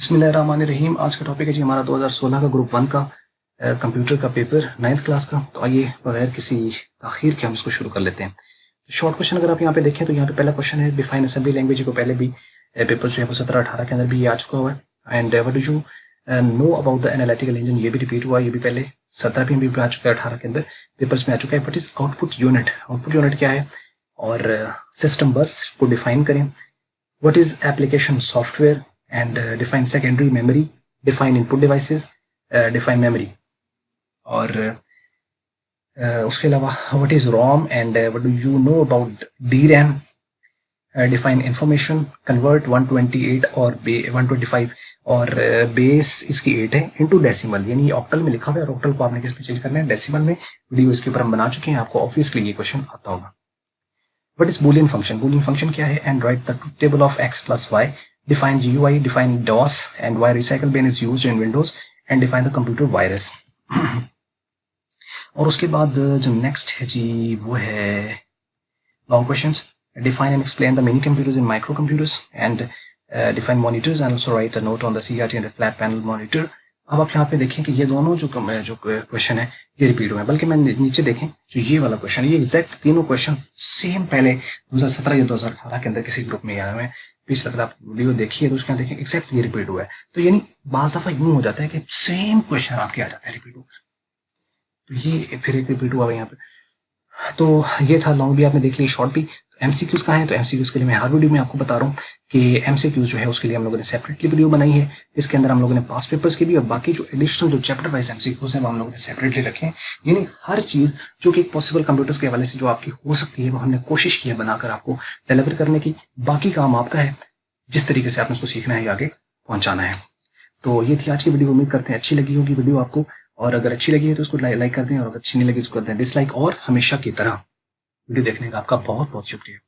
बिस्मिल्लाहिर्रहमानिर्रहीम। आज का टॉपिक है जी हमारा 2016 का ग्रुप 1 का कंप्यूटर का पेपर 9th क्लास का। तो आइए बगैर किसी ताखीर के हम इसको शुरू कर लेते हैं। शॉर्ट क्वेश्चन अगर आप यहाँ पे देखें तो यहाँ पे पहला क्वेश्चन है डिफाइन असेंबली लैंग्वेज को पहले भी पेपर जो है वो 17-18 के अंदर भी ये आ चुका हुआ है। And what do you know about the analytical engine, ये भी रिपीट हुआ, ये भी पहले 17 में भी आ चुका है, 18 के अंदर पेपर्स में आ चुका है। What is output unit, output unit क्या है, और सिस्टम बस को डिफाइन करें। What is application software and define secondary memory, define input devices, define memory। और उसके अलावा what is ROM and what do you know about DRAM, define information, convert 128 और 125 और बेस इसकी 8 है इनटू डेसिमल, यानी ऑक्टल में लिखा हुआ है और ऑक्टल को आपने किस में चेंज करना है, डेसिमल में। वीडियो इसके ऊपर हम बना चुके हैं, आपको ऑब्वियसली ये क्वेश्चन आता होगा। What is boolean function, boolean function क्या है, and write the truth table of x plus y, define GUI, define DOS and why recycle bin is used in Windows, and define the computer virus। और उसके बाद जो next है जी वो है long questions. define and explain the mini computers in micro computers and define monitors and also write a note on the CRT and the flat panel monitor। अब आप यहाँ पे देखें कि ये दोनों जो क्वेश्चन है ये रिपीट हुए हैं, बल्कि मैं नीचे देखें जो ये वाला क्वेश्चन, ये एग्जैक्ट तीनों क्वेश्चन सेम पहले 2017 या 2018 के अंदर किसी ग्रुप में आए हुए हैं। प्लीज अगर आप वीडियो देखिए तो उसके अंदर देखें एग्जैक्ट ये रिपीट हुआ है। तो यानी बाज़ दफा यूं हो जाता है कि सेम क्वेश्चन आपके आ जाता है रिपीट होकर, तो ये फिर एक रिपीट हुआ यहाँ पे। तो ये था लॉन्ग भी आपने देख लिया, शॉर्ट भी। एमसीक्यूज कहाँ है, तो एमसीक्यूज के लिए मैं हर वीडियो में आपको बता रहा हूँ कि एमसीक्यूज जो है उसके लिए हम लोगों ने सेपरेटली वीडियो बनाई है। इसके अंदर हम लोगों ने पास पेपर्स की भी और बाकी जो एडिशनल जो चैप्टर वाइज एमसीक्यूज हैं वो हम लोगों ने सेपरेटली रखे हैं। यानी हर चीज जो कि एक पॉसिबल कंप्यूटर्स के हवाले से जो आपकी हो सकती है वो हमने कोशिश की है बनाकर आपको डिलीवर करने की। बाकी काम आपका है, जिस तरीके से आपने उसको सीखना है आगे पहुंचाना है। तो ये थी आज की वीडियो, उम्मीद करते हैं अच्छी लगी होगी वीडियो आपको, और अगर अच्छी लगी है तो उसको लाइक कर दें और अगर अच्छी नहीं लगी उसको कर दें डिसलाइक। और हमेशा की तरह वीडियो देखने का आपका बहुत बहुत शुक्रिया।